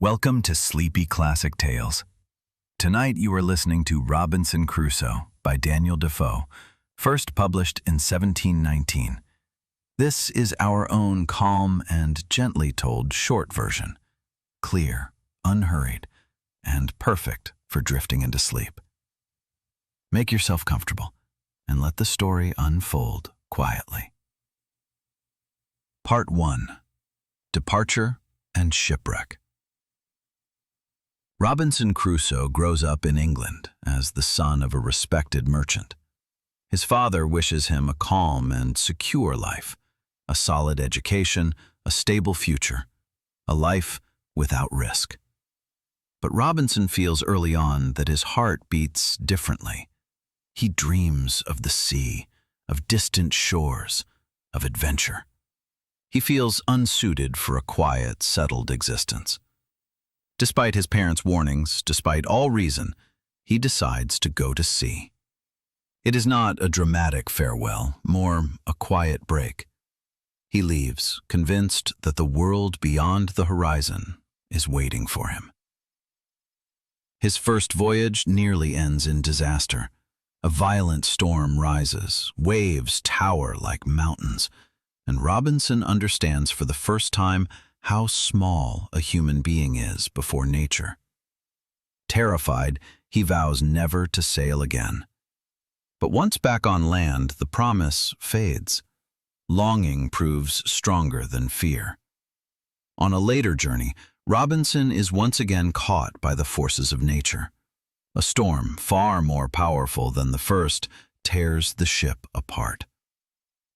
Welcome to Sleepy Classic Tales. Tonight you are listening to Robinson Crusoe by Daniel Defoe, first published in 1719. This is our own calm and gently told short version, clear, unhurried, and perfect for drifting into sleep. Make yourself comfortable and let the story unfold quietly. Part 1. Departure and Shipwreck. Robinson Crusoe grows up in England as the son of a respected merchant. His father wishes him a calm and secure life, a solid education, a stable future, a life without risk. But Robinson feels early on that his heart beats differently. He dreams of the sea, of distant shores, of adventure. He feels unsuited for a quiet, settled existence. Despite his parents' warnings, despite all reason, he decides to go to sea. It is not a dramatic farewell, more a quiet break. He leaves, convinced that the world beyond the horizon is waiting for him. His first voyage nearly ends in disaster. A violent storm rises, waves tower like mountains, and Robinson understands for the first time how small a human being is before nature. Terrified, he vows never to sail again. But once back on land, the promise fades. Longing proves stronger than fear. On a later journey, Robinson is once again caught by the forces of nature. A storm, far more powerful than the first, tears the ship apart.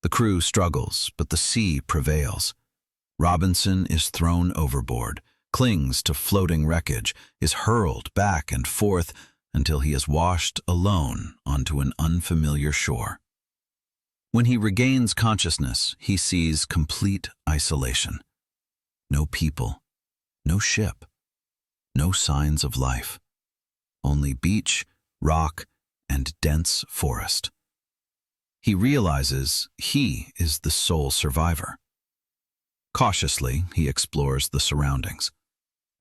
The crew struggles, but the sea prevails. Robinson is thrown overboard, clings to floating wreckage, is hurled back and forth until he is washed alone onto an unfamiliar shore. When he regains consciousness, he sees complete isolation. No people, no ship, no signs of life. Only beach, rock, and dense forest. He realizes he is the sole survivor. Cautiously, he explores the surroundings.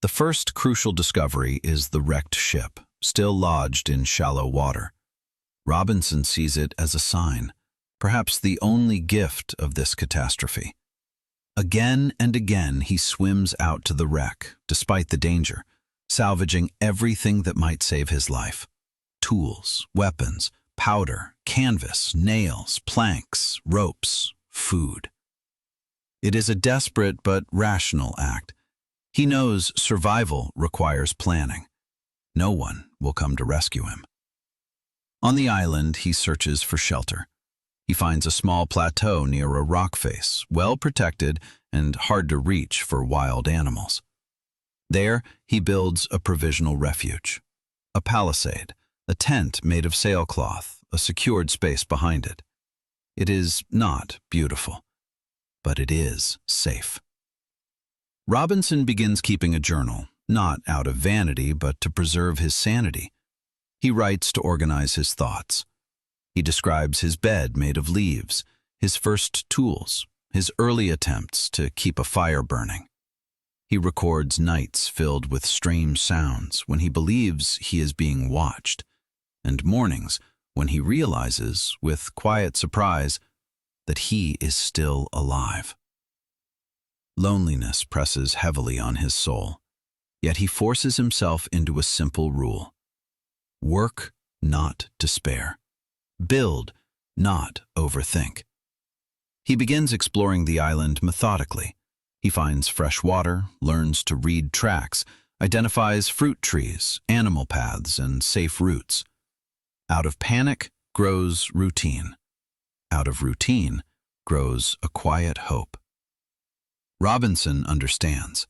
The first crucial discovery is the wrecked ship, still lodged in shallow water. Robinson sees it as a sign, perhaps the only gift of this catastrophe. Again and again he swims out to the wreck, despite the danger, salvaging everything that might save his life. Tools, weapons, powder, canvas, nails, planks, ropes, food. It is a desperate but rational act. He knows survival requires planning. No one will come to rescue him. On the island, he searches for shelter. He finds a small plateau near a rock face, well protected and hard to reach for wild animals. There, he builds a provisional refuge. A palisade, a tent made of sailcloth, a secured space behind it. It is not beautiful, but it is safe. Robinson begins keeping a journal, not out of vanity, but to preserve his sanity. He writes to organize his thoughts. He describes his bed made of leaves, his first tools, his early attempts to keep a fire burning. He records nights filled with strange sounds when he believes he is being watched, and mornings when he realizes, with quiet surprise, that he is still alive. Loneliness presses heavily on his soul, yet he forces himself into a simple rule. Work, not despair. Build, not overthink. He begins exploring the island methodically. He finds fresh water, learns to read tracks, identifies fruit trees, animal paths, and safe routes. Out of panic grows routine. Out of routine grows a quiet hope. Robinson understands.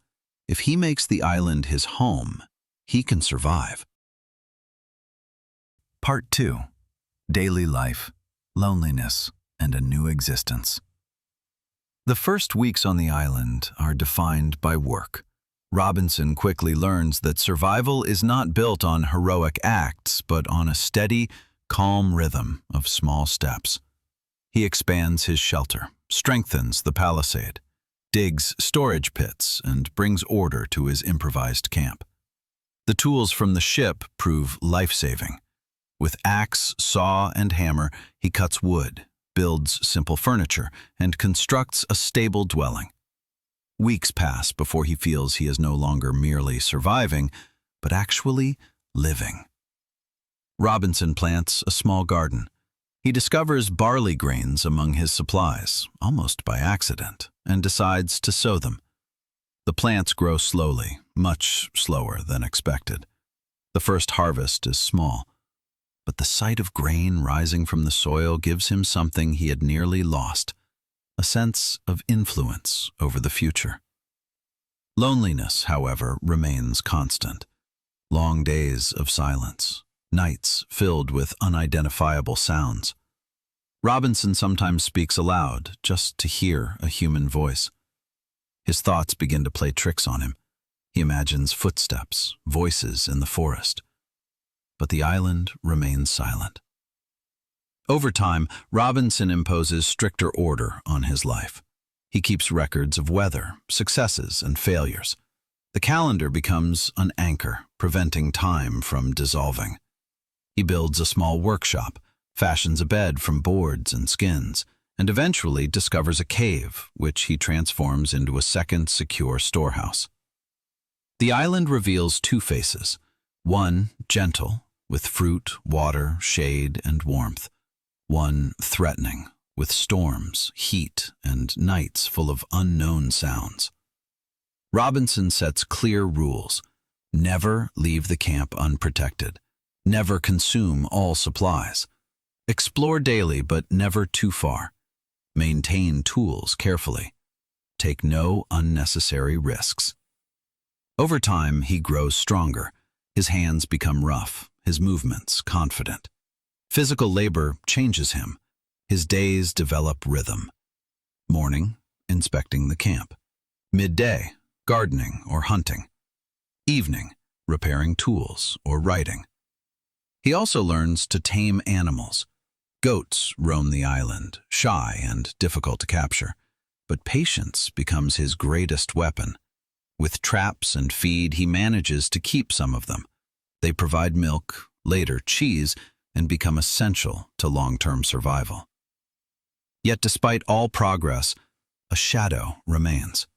If he makes the island his home, he can survive. Part 2. Daily life, loneliness, and a new existence. The first weeks on the island are defined by work. Robinson quickly learns that survival is not built on heroic acts, but on a steady, calm rhythm of small steps. He expands his shelter, strengthens the palisade, digs storage pits, and brings order to his improvised camp. The tools from the ship prove life-saving. With axe, saw, and hammer, he cuts wood, builds simple furniture, and constructs a stable dwelling. Weeks pass before he feels he is no longer merely surviving, but actually living. Robinson plants a small garden. He discovers barley grains among his supplies, almost by accident, and decides to sow them. The plants grow slowly, much slower than expected. The first harvest is small, but the sight of grain rising from the soil gives him something he had nearly lost, a sense of influence over the future. Loneliness, however, remains constant. Long days of silence, nights filled with unidentifiable sounds. Robinson sometimes speaks aloud just to hear a human voice. His thoughts begin to play tricks on him. He imagines footsteps, voices in the forest. But the island remains silent. Over time, Robinson imposes stricter order on his life. He keeps records of weather, successes, and failures. The calendar becomes an anchor, preventing time from dissolving. He builds a small workshop, fashions a bed from boards and skins, and eventually discovers a cave, which he transforms into a second secure storehouse. The island reveals two faces, one gentle, with fruit, water, shade, and warmth, one threatening, with storms, heat, and nights full of unknown sounds. Robinson sets clear rules. Never leave the camp unprotected. Never consume all supplies. Explore daily, but never too far. Maintain tools carefully. Take no unnecessary risks. Over time, he grows stronger. His hands become rough, his movements confident. Physical labor changes him. His days develop rhythm. Morning, inspecting the camp. Midday, gardening or hunting. Evening, repairing tools or writing. He also learns to tame animals. Goats roam the island, shy and difficult to capture, but patience becomes his greatest weapon. With traps and feed, he manages to keep some of them. They provide milk, later cheese, and become essential to long-term survival. Yet despite all progress, a shadow remains: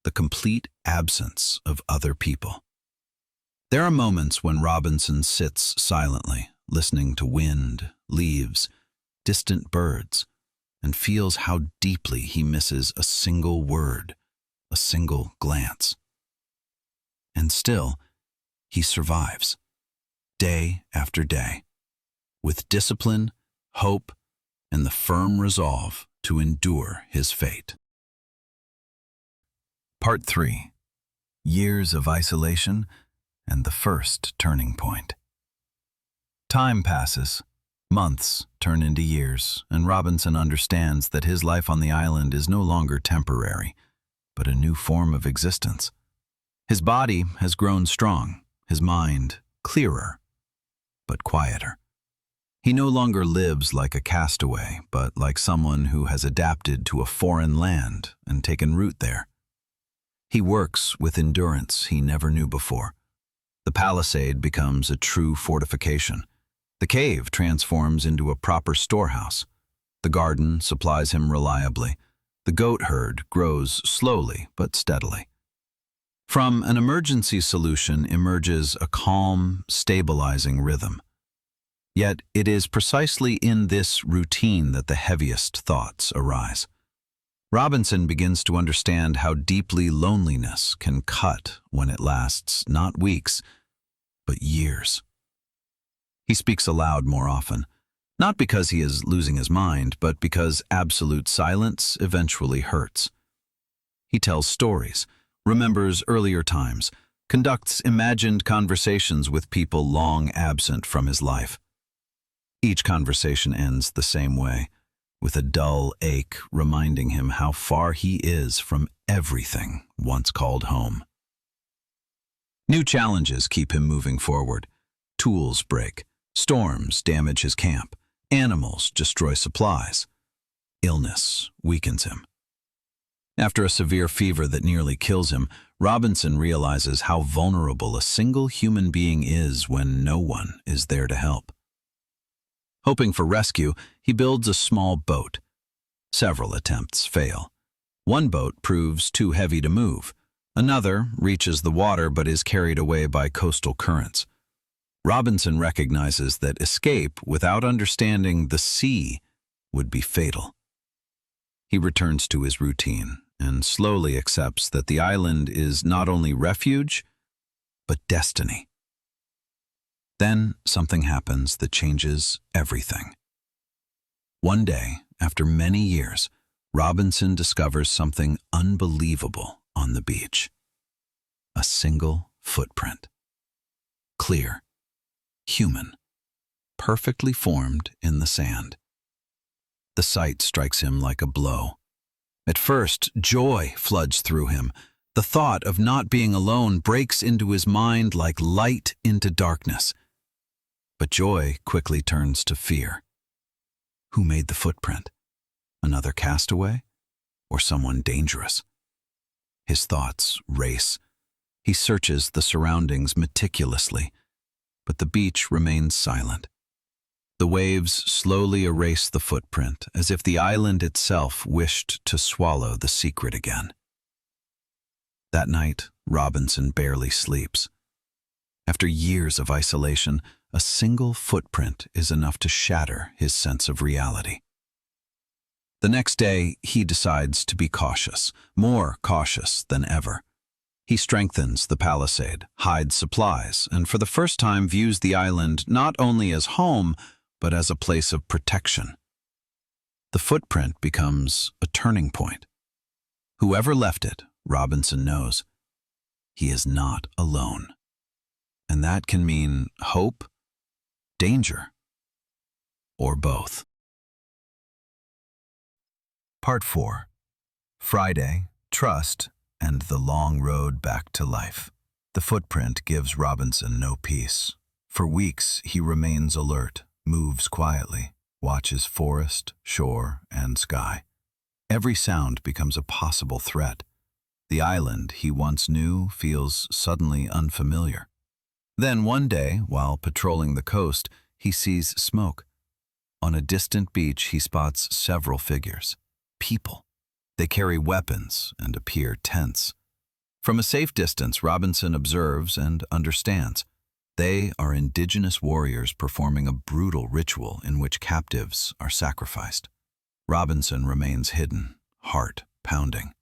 the complete absence of other people. There are moments when Robinson sits silently, listening to wind, leaves, distant birds, and feels how deeply he misses a single word, a single glance. And still, he survives, day after day, with discipline, hope, and the firm resolve to endure his fate. Part 3. Years of Isolation and the First Turning Point. Time passes. Months turn into years, and Robinson understands that his life on the island is no longer temporary, but a new form of existence. His body has grown strong, his mind clearer, but quieter. He no longer lives like a castaway, but like someone who has adapted to a foreign land and taken root there. He works with endurance he never knew before. The palisade becomes a true fortification. The cave transforms into a proper storehouse. The garden supplies him reliably. The goat herd grows slowly but steadily. From an emergency solution emerges a calm, stabilizing rhythm. Yet it is precisely in this routine that the heaviest thoughts arise. Robinson begins to understand how deeply loneliness can cut when it lasts not weeks, but years. He speaks aloud more often, not because he is losing his mind, but because absolute silence eventually hurts. He tells stories, remembers earlier times, conducts imagined conversations with people long absent from his life. Each conversation ends the same way, with a dull ache reminding him how far he is from everything once called home. New challenges keep him moving forward. Tools break, storms damage his camp, animals destroy supplies. Illness weakens him. After a severe fever that nearly kills him, Robinson realizes how vulnerable a single human being is when no one is there to help. Hoping for rescue, he builds a small boat. Several attempts fail. One boat proves too heavy to move. Another reaches the water but is carried away by coastal currents. Robinson recognizes that escape without understanding the sea would be fatal. He returns to his routine and slowly accepts that the island is not only refuge, but destiny. Then something happens that changes everything. One day, after many years, Robinson discovers something unbelievable on the beach. A single footprint. Clear, human, perfectly formed in the sand. The sight strikes him like a blow. At first, joy floods through him. The thought of not being alone breaks into his mind like light into darkness. But joy quickly turns to fear. Who made the footprint? Another castaway? Or someone dangerous? His thoughts race. He searches the surroundings meticulously, but the beach remains silent. The waves slowly erase the footprint, as if the island itself wished to swallow the secret again. That night, Robinson barely sleeps. After years of isolation, a single footprint is enough to shatter his sense of reality. The next day, he decides to be cautious, more cautious than ever. He strengthens the palisade, hides supplies, and for the first time views the island not only as home, but as a place of protection. The footprint becomes a turning point. Whoever left it, Robinson knows, he is not alone. And that can mean hope, danger, or both. Part 4. Friday, Trust, and the Long Road Back to Life. The footprint gives Robinson no peace. For weeks, he remains alert, moves quietly, watches forest, shore, and sky. Every sound becomes a possible threat. The island he once knew feels suddenly unfamiliar. Then one day, while patrolling the coast, he sees smoke. On a distant beach, he spots several figures. People. They carry weapons and appear tense. From a safe distance, Robinson observes and understands. They are indigenous warriors performing a brutal ritual in which captives are sacrificed. Robinson remains hidden, heart pounding.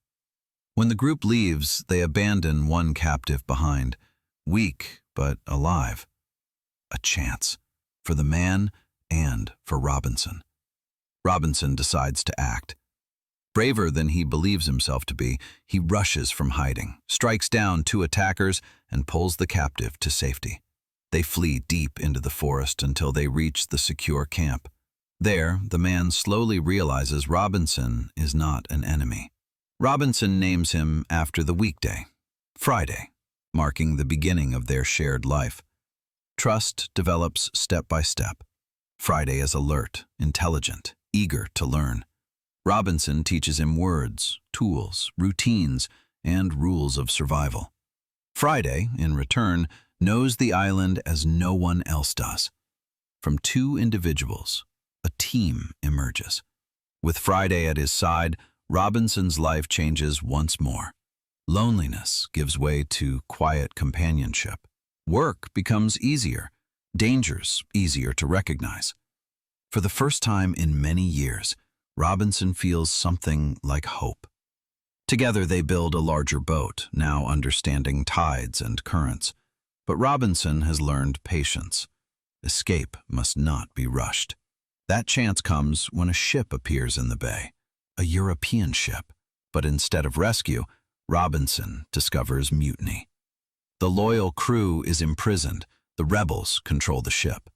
When the group leaves, they abandon one captive behind, weak but alive. A chance, for the man and for Robinson. Robinson decides to act. Braver than he believes himself to be, he rushes from hiding, strikes down 2 attackers, and pulls the captive to safety. They flee deep into the forest until they reach the secure camp. There, the man slowly realizes Robinson is not an enemy. Robinson names him after the weekday, Friday, marking the beginning of their shared life. Trust develops step by step. Friday is alert, intelligent, eager to learn. Robinson teaches him words, tools, routines, and rules of survival. Friday, in return, knows the island as no one else does. From 2 individuals, a team emerges. With Friday at his side, Robinson's life changes once more. Loneliness gives way to quiet companionship. Work becomes easier, dangers easier to recognize. For the first time in many years, Robinson feels something like hope. Together they build a larger boat, now understanding tides and currents. But Robinson has learned patience. Escape must not be rushed. That chance comes when a ship appears in the bay, a European ship. But instead of rescue, Robinson discovers mutiny. The loyal crew is imprisoned. The rebels control the ship.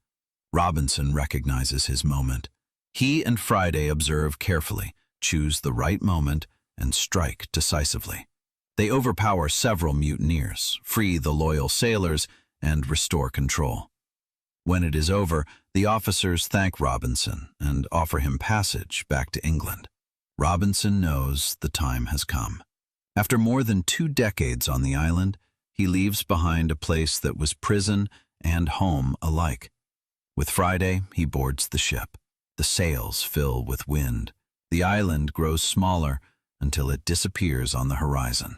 Robinson recognizes his moment. He and Friday observe carefully, choose the right moment, and strike decisively. They overpower several mutineers, free the loyal sailors, and restore control. When it is over, the officers thank Robinson and offer him passage back to England. Robinson knows the time has come. After more than 2 decades on the island, he leaves behind a place that was prison and home alike. With Friday, he boards the ship. The sails fill with wind. The island grows smaller until it disappears on the horizon.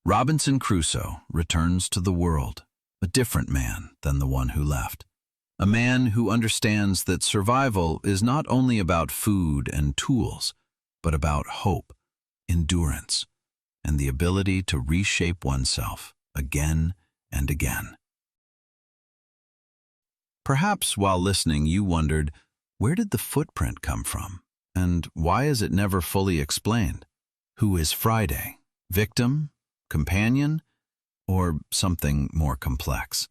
Robinson Crusoe returns to the world, a different man than the one who left. A man who understands that survival is not only about food and tools, but about hope, endurance, and the ability to reshape oneself again and again. Perhaps while listening you wondered, where did the footprint come from? And why is it never fully explained? Who is Friday? Victim? Companion? Or something more complex?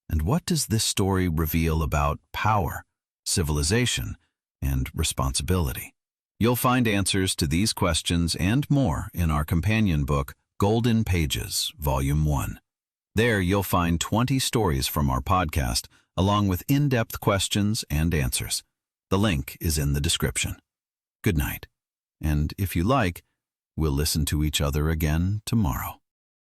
And what does this story reveal about power, civilization, and responsibility? You'll find answers to these questions and more in our companion book, Golden Pages, Volume 1. There you'll find 20 stories from our podcast, along with in-depth questions and answers. The link is in the description. Good night. And if you like, we'll listen to each other again tomorrow.